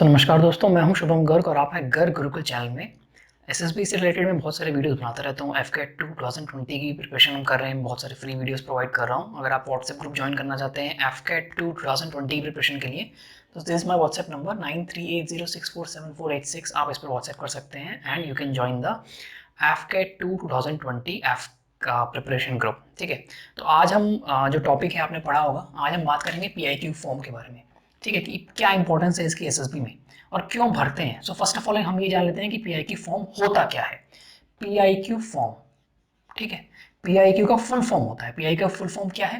नमस्कार दोस्तों, मैं हूं शुभम गर्ग और आप हैं गर्ग गुरुकुल चैनल में। एसएसबी से रिलेटेड मैं बहुत सारे वीडियोस बनाता रहता हूं। एफकेट 2020 की प्रिपरेशन हम कर रहे हैं, बहुत सारे फ्री वीडियोस प्रोवाइड कर रहा हूं। अगर आप व्हाट्सएप ग्रुप ज्वाइन करना चाहते हैं एफकेट 2020 की प्रिपरेशन के लिए, तो this is my WhatsApp number 9380647486। आप इस पर व्हाट्सएप कर सकते हैं and you can join the AFCAT 2020 F का प्रिपरेशन ग्रुप। ठीक है, तो आज हम जो टॉपिक है आपने पढ़ा होगा, आज हम बात करेंगे पीआईक्यू फॉर्म के बारे में। ठीक है, कि क्या इंपॉर्टेंस है इसकी एसएसबी में और क्यों भरते हैं। सो फर्स्ट ऑफ ऑल हम ये जान लेते हैं कि पीआईक्यू फॉर्म होता क्या है। पीआईक्यू फॉर्म, ठीक है, पीआईक्यू का फुल फॉर्म होता है। पीआईक्यू का फुल फॉर्म क्या है?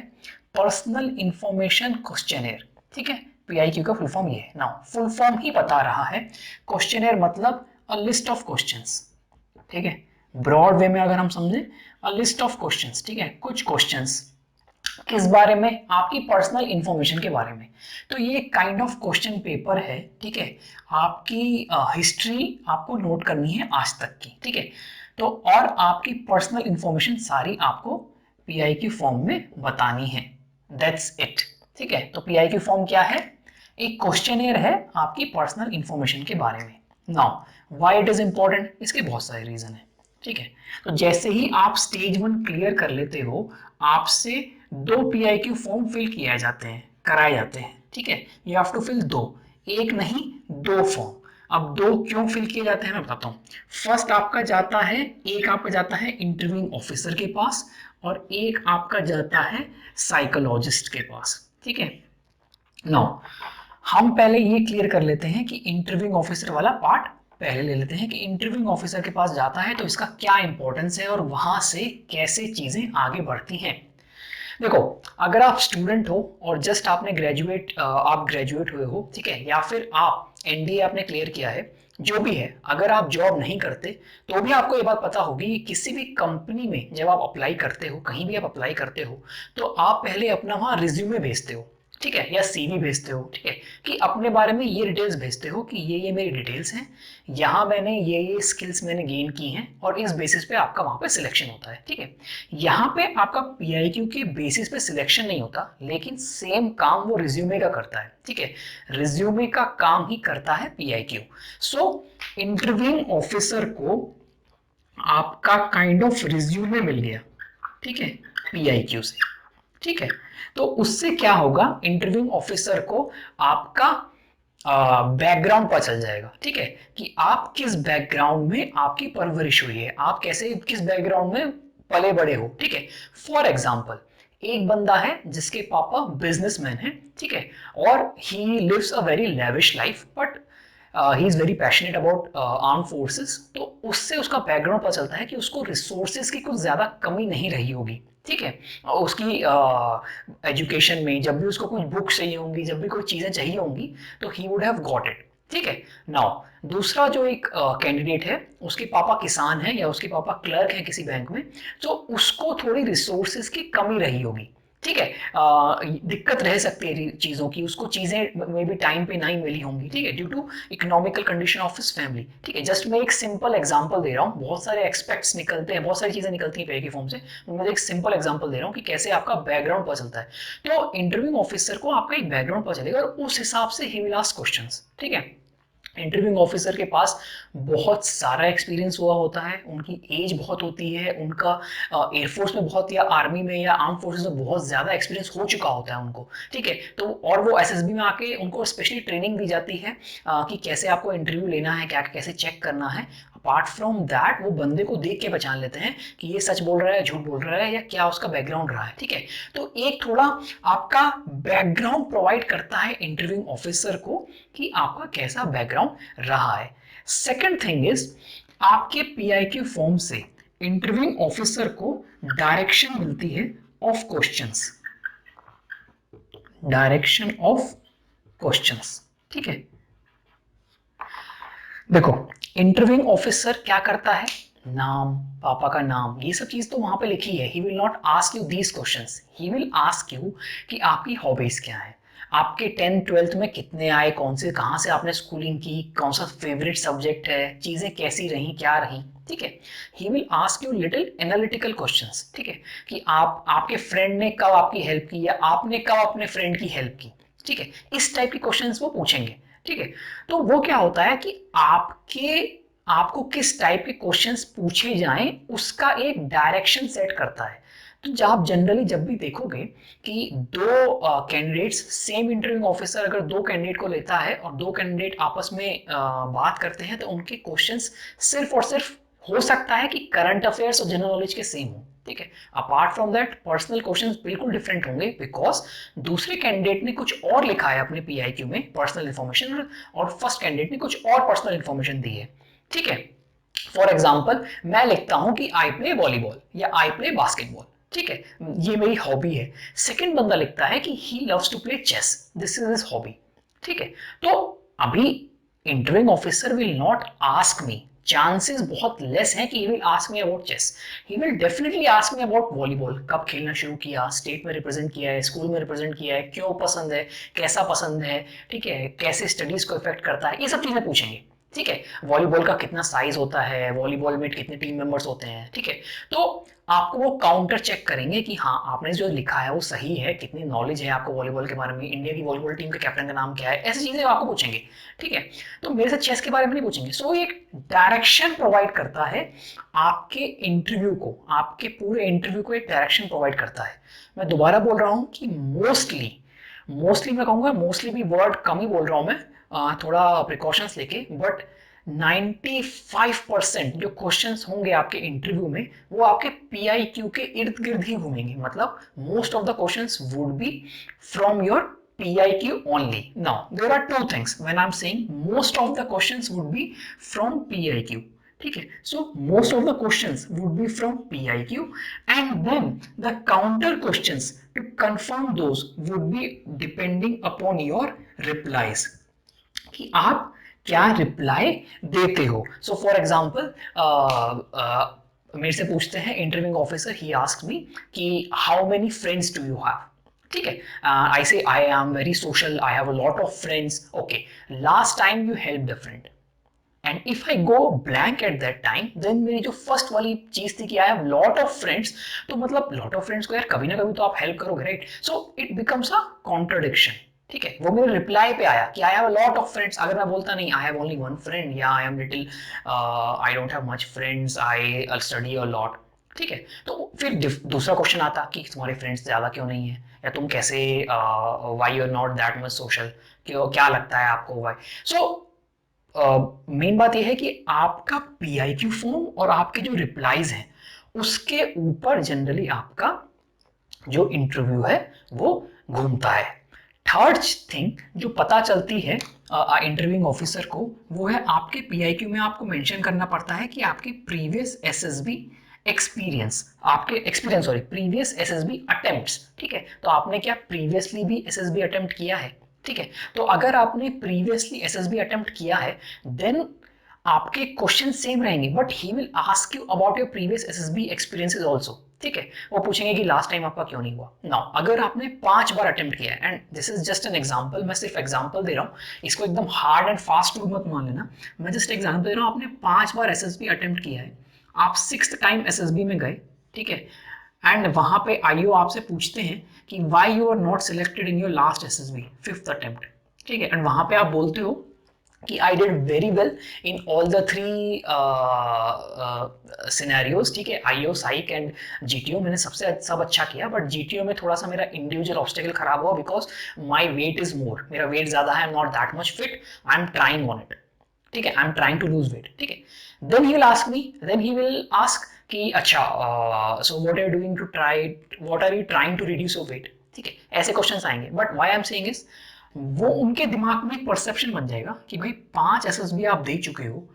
Personal information questionnaire. ठीक है, पीआईक्यू का फुल फॉर्म ये है। नाउ फुल फॉर्म ही बता रहा है, क्वेश्चनेयर मतलब अ लिस्ट ऑफ क्वेश्चंस। ठीक है, ब्रॉड वे में अगर हम समझे, अ लिस्ट ऑफ क्वेश्चंस। ठीक है, कुछ क्वेश्चंस किस बारे में? आपकी पर्सनल इंफॉर्मेशन के बारे में। तो ये काइंड ऑफ क्वेश्चन पेपर है। ठीक है, आपकी हिस्ट्री आपको नोट करनी है आज तक की। ठीक है, तो और आपकी पर्सनल इंफॉर्मेशन सारी आपको पीआईक्यू फॉर्म में बतानी है। That's it. ठीक है, तो पीआईक्यू फॉर्म क्या है? एक क्वेश्चनेयर है आपकी पर्सनल इंफॉर्मेशन के बारे में। Now why it is important? इसके बहुत सारे रीजन है। ठीक है, तो जैसे ही आप स्टेज 1 क्लियर कर लेते हो, आपसे 2 पीआईक्यू फॉर्म फिल किए जाते हैं, कराए जाते हैं। ठीक है, यू हैव टू फिल 2, एक नहीं 2 फॉर्म। अब 2 क्यों फिल किए जाते हैं मैं बताता हूँ। फर्स्ट आपका जाता है, एक आपका जाता है इंटरव्यूइंग ऑफिसर के पास और एक आपका जाता है साइकोलॉजिस्ट के पास। ठीक है, नाउ हम पहले ये क्लियर कर लेते हैं कि इंटरव्यूइंग ऑफिसर वाला पार्ट पहले ले लेते हैं कि इंटरव्यूइंग ऑफिसर के पास जाता है तो इसका क्या इंपॉर्टेंस है और वहां से कैसे चीजें आगे बढ़ती हैं। देखो, अगर आप स्टूडेंट हो और जस्ट आपने आप ग्रेजुएट हुए हो, ठीक है, या फिर आप एनडीए आपने क्लियर किया है, जो भी है, अगर आप जॉब नहीं करते तो भी आपको ये बात पता होगी कि किसी भी कंपनी में जब आप अप्लाई करते हो, कहीं भी आप अप्लाई करते हो, तो आप पहले अपना वहां रिज्यूमे भेजते हो। ठीक है, या सीवी भेजते हो। ठीक है, कि अपने बारे में ये डिटेल्स भेजते हो कि ये मेरी डिटेल्स हैं, यहाँ मैंने ये स्किल्स मैंने गेन की हैं और इस बेसिस पे आपका वहां पे सिलेक्शन होता है। ठीक है, यहाँ पे आपका पीआईक्यू के बेसिस पे सिलेक्शन नहीं होता, लेकिन सेम काम वो रिज्यूमे का करता है। ठीक है, रिज्यूमे का काम ही करता है पीआईक्यू। सो इंटरव्यूइंग ऑफिसर को आपका काइंड ऑफ रिज्यूमे मिल गया। ठीक है, पीआईक्यू से। ठीक है, तो उससे क्या होगा, इंटरव्यूइंग ऑफिसर को आपका बैकग्राउंड पता चल जाएगा। ठीक है, कि आप किस बैकग्राउंड में आपकी परवरिश हुई है, आप कैसे किस बैकग्राउंड में पले बड़े हो। ठीक है, फॉर एग्जाम्पल एक बंदा है जिसके पापा बिजनेसमैन है। ठीक है, और he lives a very lavish life, but he is very passionate about arm forces. तो उससे उसका बैकग्राउंड पता चलता है कि उसको रिसोर्सेज की कुछ ज्यादा कमी नहीं रही होगी। ठीक है, उसकी एजुकेशन में जब भी उसको कुछ बुक्स चाहिए होंगी, जब भी कोई चीजें चाहिए होंगी, तो he would have got it. ठीक है, नाउ दूसरा जो एक कैंडिडेट है, उसके पापा किसान है या उसके पापा क्लर्क है किसी बैंक में, तो उसको थोड़ी रिसोर्सेज की कमी रही होगी। ठीक है, दिक्कत रह सकती है चीजों की, उसको चीजें मे भी टाइम पे नहीं मिली होंगी। ठीक है, due to economical condition of his family. ठीक है, जस्ट मैं एक सिंपल एग्जांपल दे रहा हूँ, बहुत सारे एक्सपेक्ट्स निकलते हैं, बहुत सारी चीजें निकलती हैं पे की फॉर्म से। मैं एक सिंपल एग्जांपल दे रहा हूँ कि कैसे आपका बैकग्राउंड पता चलता है। तो इंटरव्यूइंग ऑफिसर को आपका एक बैकग्राउंड पता चलेगा और उस हिसाब से ही विल आस्क क्वेश्चंस। ठीक है, इंटरव्यूइंग ऑफिसर के पास बहुत सारा एक्सपीरियंस हुआ होता है, उनकी एज बहुत होती है, उनका एयरफोर्स में बहुत या आर्मी में या आर्म फोर्सेस में बहुत ज़्यादा एक्सपीरियंस हो चुका होता है उनको। ठीक है, तो और वो एसएसबी में आके उनको स्पेशली ट्रेनिंग दी जाती है कि कैसे आपको इंटरव्यू लेना है, क्या कैसे चेक करना है। अपार्ट फ्रॉम दैट वो बंदे को देख के पहचान लेते हैं कि ये सच बोल रहा है, झूठ बोल रहा है, या क्या उसका बैकग्राउंड रहा है। ठीक है, तो एक थोड़ा आपका बैकग्राउंड प्रोवाइड करता है इंटरव्यूइंग ऑफिसर को कि आपका कैसा बैकग्राउंड रहा है। सेकंड थिंग इज, आपके पीआईक्यू फॉर्म से इंटरव्यूइंग ऑफिसर को डायरेक्शन मिलती है of questions, direction of questions. ठीक है, देखो, इंटरव्यूइंग ऑफिसर क्या करता है, नाम, पापा का नाम, ये सब चीज तो वहां पे लिखी है। He will not ask you these questions, he will ask you कि आपकी हॉबीज क्या है, आपके 10th 12th में कितने आए, कौन से कहाँ से आपने स्कूलिंग की, कौन सा फेवरेट सब्जेक्ट है, चीजें कैसी रही, क्या रही। ठीक है, ही will ask you little analytical questions. ठीक है, कि आपके फ्रेंड ने कब आपकी हेल्प की या आपने कब अपने फ्रेंड की हेल्प की। ठीक है, इस टाइप के क्वेश्चंस वो पूछेंगे। ठीक है। तो वो क्या होता है कि आपको किस टाइप के क्वेश्चंस पूछे जाएं उसका एक डायरेक्शन सेट करता है। तो जब आप जनरली जब भी देखोगे कि दो कैंडिडेट्स, सेम इंटरव्यू ऑफिसर अगर दो कैंडिडेट को लेता है और दो कैंडिडेट आपस में बात करते हैं, तो उनके क्वेश्चंस सिर्फ और सिर्फ हो सकता है कि करंट अफेयर्स और जनरल नॉलेज के सेम हो, ठीक है। Apart from that personal questions बिल्कुल डिफरेंट होंगे, बिकॉज दूसरे कैंडिडेट ने कुछ और लिखा है अपने पीआईक्यू में पर्सनल इन्फॉर्मेशन, और फर्स्ट कैंडिडेट ने कुछ और पर्सनल इन्फॉर्मेशन दी है, ठीक है। फॉर एग्जाम्पल मैं लिखता हूं कि आई प्ले वॉलीबॉल या आई प्ले बास्केटबॉल, ठीक है, ये मेरी हॉबी है। सेकंड बंदा लिखता है कि he loves to play chess, this is his hobby, ठीक है। तो अभी interviewing officer will not ask me, chances बहुत लेस हैं कि he will ask me about chess, he will definitely ask me about volleyball, कब खेलना शुरू किया, स्टेट में रिप्रेजेंट किया है, स्कूल में रिप्रेजेंट किया है, क्यों पसंद है, कैसा पसंद है, ठीक है, कैसे स्टडीज को इफेक्ट करता है, ये सब चीजें पूछेंगे, ठीक है। वॉलीबॉल का कितना साइज होता है, वॉलीबॉल में कितने टीम मेंबर्स होते हैं, ठीक है। तो आपको वो काउंटर चेक करेंगे कि हाँ आपने जो लिखा है वो सही है, कितनी नॉलेज है आपको वॉलीबॉल के बारे में, इंडिया की वॉलीबॉल टीम के कैप्टन का नाम क्या है, ऐसी चीजें आपको पूछेंगे, ठीक है। तो मेरे से चेस के बारे में नहीं पूछेंगे। सो एक डायरेक्शन प्रोवाइड करता है आपके इंटरव्यू को, आपके पूरे इंटरव्यू को एक डायरेक्शन प्रोवाइड करता है। मैं दोबारा बोल रहा हूँ कि मोस्टली, मैं कहूंगा मोस्टली भी वर्ड कम ही बोल रहा हूं मैं, थोड़ा प्रिकॉशंस लेके, बट 95% जो क्वेश्चंस होंगे आपके इंटरव्यू में वो आपके पीआईक्यू के इर्द गिर्द ही घूमेंगे, मतलब most of the questions would be from your PIQ only. Now, there are two things when I'm saying most of the questions would be from PIQ. ठीक है, so most of the questions would be from PIQ, and then the counter questions to confirm those would be depending upon your replies, कि आप क्या reply देते हो। So for example मेरे से पूछते हैं interviewing officer, he ask me कि how many friends do you have, ठीक है। I say I am very social, I have a lot of friends, okay, last time you helped a friend, and if I go blank at that time, then मेरी जो first वाली चीज थी कि I have lot of friends, तो मतलब lot of friends को यार कभी ना कभी तो आप हेल्प करोगे, right. So it becomes a contradiction, ठीक है। वो मेरे रिप्लाई पे आया कि I have a lot of friends, अगर मैं बोलता नहीं I have only one friend, या I am little, I don't have much friends, I study a lot, ठीक है। तो फिर दूसरा क्वेश्चन आता कि तुम्हारे फ्रेंड्स ज्यादा क्यों नहीं है, या तुम कैसे, why you are not that much social, क्यों, क्या लगता है आपको, व्हाई। सो मेन बात यह है कि आपका पीआईक्यू फॉर्म और आपके जो रिप्लाईज हैं उसके ऊपर जनरली आपका जो इंटरव्यू है वो घूमता है। थर्ड थिंग जो पता चलती है इंटरव्यूइंग ऑफिसर को, वो है आपके पीआईक्यू में आपको मेंशन करना पड़ता है कि आपके प्रीवियस एसएसबी एक्सपीरियंस, आपके experience, sorry, previous SSB attempts, ठीक है। तो आपने क्या प्रीवियसली भी एसएसबी अटेम्प्ट किया है, ठीक है। तो अगर आपने प्रीवियसली एसएसबी अटेम्प्ट किया है, देन आपके क्वेश्चन सेम रहेंगे, but he will ask you about your previous SSB experiences also, ठीक है। वो पूछेंगे कि लास्ट टाइम आपका क्यों नहीं हुआ। नाउ अगर आपने 5 बार अटेम्प्ट किया है, and this is just an example, मैं सिर्फ एग्जांपल दे रहा हूँ, इसको एकदम हार्ड एंड फास्ट रूल मत मान लेना, मैं जस्ट एग्जांपल दे रहा हूँ, आपने 5 बार एसएसबी अटेम्प्ट किया है, आप 6th टाइम एसएसबी में गए, ठीक है, एंड वहां पे आईओ आपसे पूछते हैं कि why you are not selected in your last SSB 5th attempt, ठीक है, एंड वहां पे आप बोलते हो कि I did very well in all the 3 scenarios, ठीक है, आईओ, साइक एंड जीटीओ, मैंने सब अच्छा किया, बट जीटीओ में थोड़ा सा मेरा इंडिविजुअल ऑब्स्टेकल खराब हुआ because my weight is more, मेरा वेट ज्यादा है, I am not that much fit, I am trying on it, ठीक है, I am trying to lose weight, ठीक है। Then he will ask me, then he will ask कि अच्छा, so what are you doing to try, what are you trying to reduce your weight, ठीक है, ऐसे questions आएंगे। But why I am saying is, वो उनके दिमाग में एक परसेप्शन बन जाएगा कि भाई 5 एसएसबी आप दे चुके हो,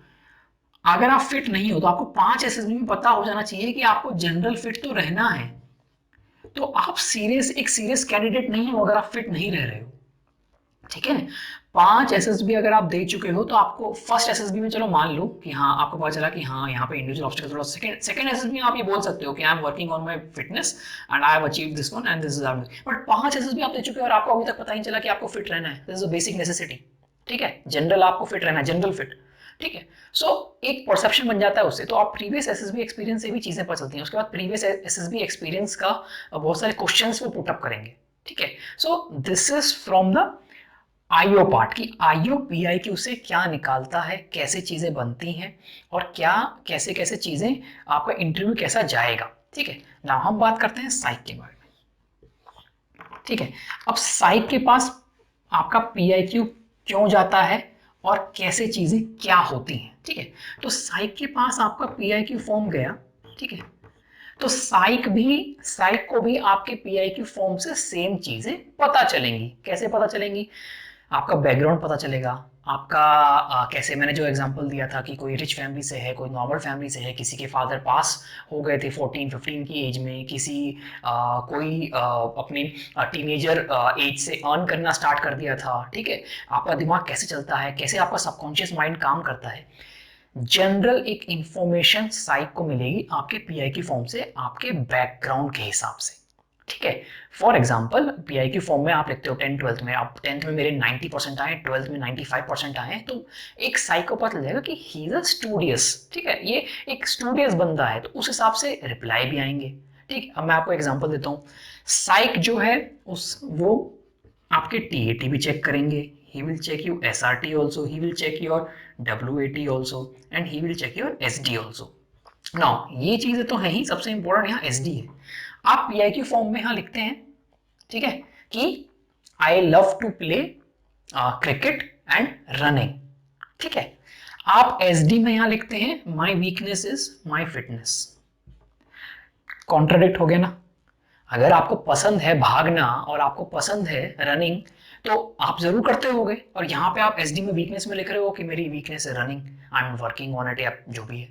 अगर आप फिट नहीं हो तो आपको 5 एसएसबी में पता हो जाना चाहिए कि आपको जनरल फिट तो रहना है, तो आप एक सीरियस कैंडिडेट नहीं हो अगर आप फिट नहीं रह रहे हो, ठीक है। 5 एसएसबी अगर आप दे चुके हो तो आपको फर्स्ट एसएसबी में चलो मान लो कि हाँ आपको पता चला कि हाँ यहाँ पे इंडिविजुअल ऑब्स्टेकल थोड़ा, सेकंड एसएसबी में आप ये बोल सकते हो कि I am working on my fitness and I have achieved this one and this is our, but 5 SSB आप दे चुके हो और आपको अभी तक पता नहीं चला कि आपको फिट रहना है, this is a basic necessity, ठीक है, जनरल आपको फिट रहना है, जनरल फिट, ठीक है। सो एक परसेप्शन बन जाता है उससे, तो आप प्रीवियस एसएसबी एक्सपीरियंस से भी चीजें पता चलती हैं, उसके बाद प्रीवियस एसएसबी एक्सपीरियंस का बहुत सारे क्वेश्चंस वो पुट अप करेंगे, ठीक है। So this is from the IO part की आईओ पीआईक्यू से क्या निकालता है, कैसे चीजें बनती हैं और क्या कैसे कैसे चीजें आपका इंटरव्यू कैसा जाएगा। ठीक है, नाउ हम बात करते हैं साइक के बारे में। ठीक है, अब साइक के पास आपका पीआईक्यू क्यों जाता है और कैसे चीजें क्या होती हैं। ठीक है, तो साइक के पास आपका पीआईक्यू फॉर्म गया। ठीक है, तो साइक को भी आपके पीआईक्यू फॉर्म से सेम चीजें पता चलेंगी। कैसे पता चलेंगी? आपका बैकग्राउंड पता चलेगा, आपका कैसे, मैंने जो एग्जांपल दिया था कि कोई रिच फैमिली से है, कोई नॉर्मल फैमिली से है, किसी के फादर पास हो गए थे 14-15 की एज में, किसी कोई अपनी टीनेजर एज से अर्न करना स्टार्ट कर दिया था। ठीक है, आपका दिमाग कैसे चलता है, कैसे आपका सबकॉन्शियस माइंड काम करता है, जनरल एक इंफॉर्मेशन साइक को मिलेगी आपके पीआई की फॉर्म से, आपके बैकग्राउंड के हिसाब से। ठीक है, फॉर एग्जाम्पल पीआई की फॉर्म में आप लिखते हो 10th-12th में, आप 10th में मेरे 90% आए, 12th में 95% आए, तो एक साइक को पता चलेगा कि ही इज अ स्टूडियस। ठीक है, ये एक स्टूडियस बंदा है, तो उस हिसाब से रिप्लाई भी आएंगे। ठीक, अब मैं आपको एग्जाम्पल देता हूँ। साइक जो है उस वो आपके टीएटी भी चेक करेंगे, he will check you SRT also, he will check your WAT also and he will check your SD also. Now ये चीजें तो है ही, सबसे इंपॉर्टेंट यहाँ SD है। आप पीआई की फॉर्म में यहाँ लिखते हैं, ठीक है, कि I love to play cricket and running. ठीक है, आप SD में यहाँ लिखते हैं my weakness is my fitness. Contradict हो गया ना? अगर आपको पसंद है भागना और आपको पसंद है रनिंग, तो आप जरूर करते होगे, और यहाँ पे आप एसडी में वीकनेस में लिख रहे हो कि मेरी वीकनेस है running, I am working on it, या जो भी है।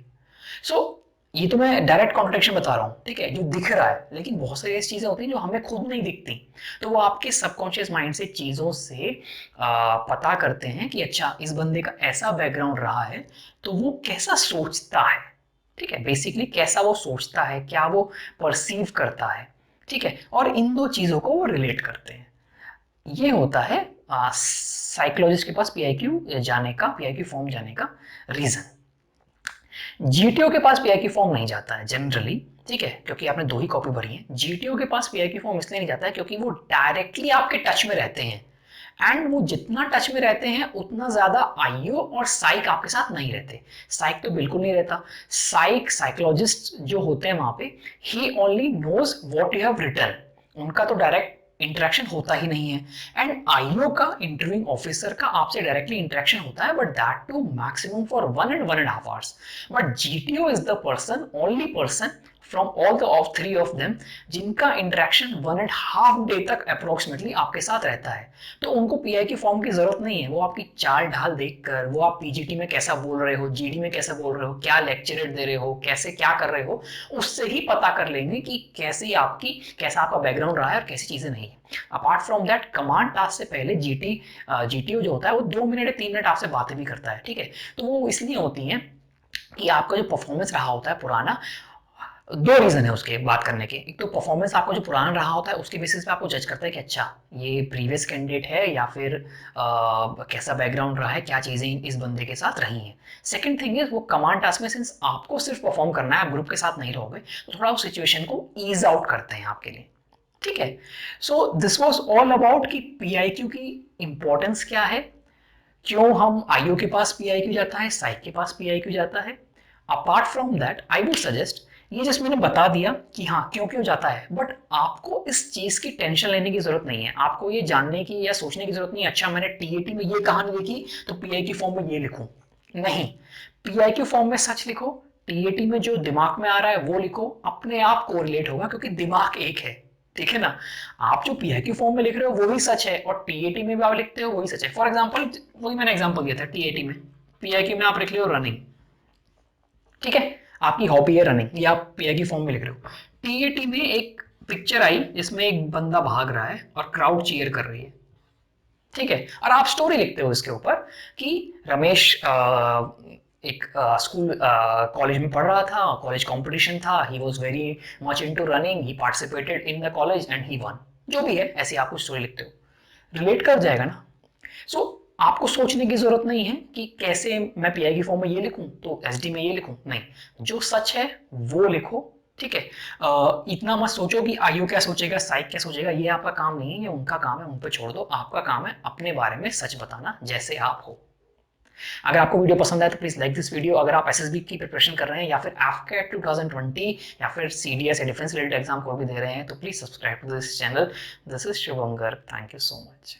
सो ये तो मैं डायरेक्ट कॉन्ट्रडिक्शन बता रहा हूँ, ठीक है, जो दिख रहा है, लेकिन बहुत सारी ऐसी चीजें होती हैं जो हमें खुद नहीं दिखती, तो वो आपके सबकॉन्शियस माइंड से चीजों से पता करते हैं कि अच्छा इस बंदे का ऐसा बैकग्राउंड रहा है, तो वो कैसा सोचता है। ठीक है, बेसिकली कैसा वो सोचता है, क्या वो परसीव करता है। ठीक है, और इन दो चीजों को वो रिलेट करते हैं। ये होता है साइकोलॉजिस्ट के पास पीआईक्यू जाने का, पीआईक्यू फॉर्म जाने का रीजन। जीटीओ के पास पीआईक्यू फॉर्म नहीं जाता है जनरली। ठीक है, क्योंकि आपने दो ही कॉपी भरी है। जीटीओ के पास पीआईक्यू फॉर्म इसलिए नहीं जाता है क्योंकि वो डायरेक्टली आपके टच में रहते हैं, एंड वो जितना टच में रहते हैं उतना ज्यादा आईओ और साइक आपके साथ नहीं रहते। साइक तो बिल्कुल नहीं रहता। साइकोलॉजिस्ट जो होते हैं वहां पे, he only knows what you have written, उनका तो डायरेक्ट इंटरेक्शन होता ही नहीं है। एंड आईओ का, इंटरव्यूइंग ऑफिसर का, आपसे डायरेक्टली इंटरेक्शन होता है, but that to maximum for 1 and 1.5 hours। But GTO is the person, only person from all the of 3 of them जिनका इंटरेक्शन 1.5 डे तक अप्रोक्सीमेटली आपके साथ रहता है। तो उनको पीआई की फॉर्म की जरूरत नहीं है। वो आपकी चाल ढाल देखकर, वो आप पीजीटी में कैसा बोल रहे हो, जीडी में कैसा बोल रहे हो, क्या लेक्चरेट दे रहे हो, कैसे क्या कर रहे हो, उससे ही पता कर लेंगे कि कैसा आपका बैकग्राउंड रहा है और कैसी चीजें नहीं है। Apart from that, command task से पहले जीटीओ जो होता है वो 2 मिनट या 3 मिनट आपसे बातें भी करता है। ठीक है, तो वो इसलिए होती है कि आपका जो परफॉर्मेंस रहा होता है पुराना, दो रीजन है उसके बात करने के। एक तो परफॉर्मेंस आपका जो पुराना रहा होता है उसके बेसिस पे आपको जज करता है कि अच्छा ये प्रीवियस कैंडिडेट है, या फिर कैसा बैकग्राउंड रहा है, क्या चीजें इस बंदे के साथ रही हैं। सेकंड थिंग इज, वो कमांड टास्क में सिंस आपको सिर्फ परफॉर्म करना है, आप ग्रुप के साथ नहीं रहोगे, तो थोड़ा उस सिचुएशन को ईज आउट करते हैं आपके लिए। ठीक है, so this was all about कि पीआईक्यू की इंपॉर्टेंस क्या है, क्यों हम आईओ के पास पीआईक्यू जाता है, साइक के पास पीआईक्यू जाता है। Apart from that I would suggest, ये जस्ट मैंने बता दिया कि हाँ क्यों क्यों जाता है, बट आपको इस चीज की टेंशन लेने की जरूरत नहीं है। आपको ये जानने की या सोचने की जरूरत नहीं है अच्छा मैंने टीएटी में ये कहानी लिखी तो पीआई की फॉर्म में ये लिखूं। नहीं, पीआई की फॉर्म में सच लिखो, टीएटी में जो दिमाग में आ रहा है वो लिखो, अपने आप कोरिलेट होगा क्योंकि दिमाग एक है। ठीक है ना? आप जो पीआई की फॉर्म में लिख रहे हो वो भी सच है, और टीएटी में भी आप लिखते हो वही सच है। फॉर एग्जाम्पल, वही मैंने एग्जाम्पल दिया था टीएटी में, पीआई में आप लिख रहे हो रनिंग। ठीक है, आपकी हॉबी है रनिंग, ये आप पीआई की फॉर्म में लिख रहे हो। टीएटी में एक पिक्चर आई जिसमें एक बंदा भाग रहा है और क्राउड चीयर कर रही है। ठीक है, और आप स्टोरी लिखते हो इसके ऊपर कि रमेश एक स्कूल कॉलेज में पढ़ रहा था, कॉलेज कंपटीशन था, he was very much into running, he participated in the college and he one. जो भी है, ऐसे आप कुछ स्टोरी लिखते हो, रिलेट कर जाएगा ना। सो आपको सोचने की जरूरत नहीं है कि कैसे मैं पीआई की फॉर्म में ये लिखूं तो एसडी में ये लिखूं, नहीं, जो सच है वो लिखो। ठीक है। इतना मत सोचो कि आयु क्या सोचेगा, साइक क्या सोचेगा, ये आपका काम नहीं है, ये उनका काम है, उन पे छोड़ दो। आपका काम है अपने बारे में सच बताना जैसे आप हो। अगर आपको वीडियो पसंद आए तो प्लीज लाइक दिस वीडियो। अगर आप एसएसबी की प्रिपरेशन कर रहे हैं या फिर एफकेट 2020 या फिर सीडीएस या डिफेंस रिलेटेड एग्जाम को भी दे रहे हैं तो please subscribe to this channel. This is Shubham Garg, thank you so much.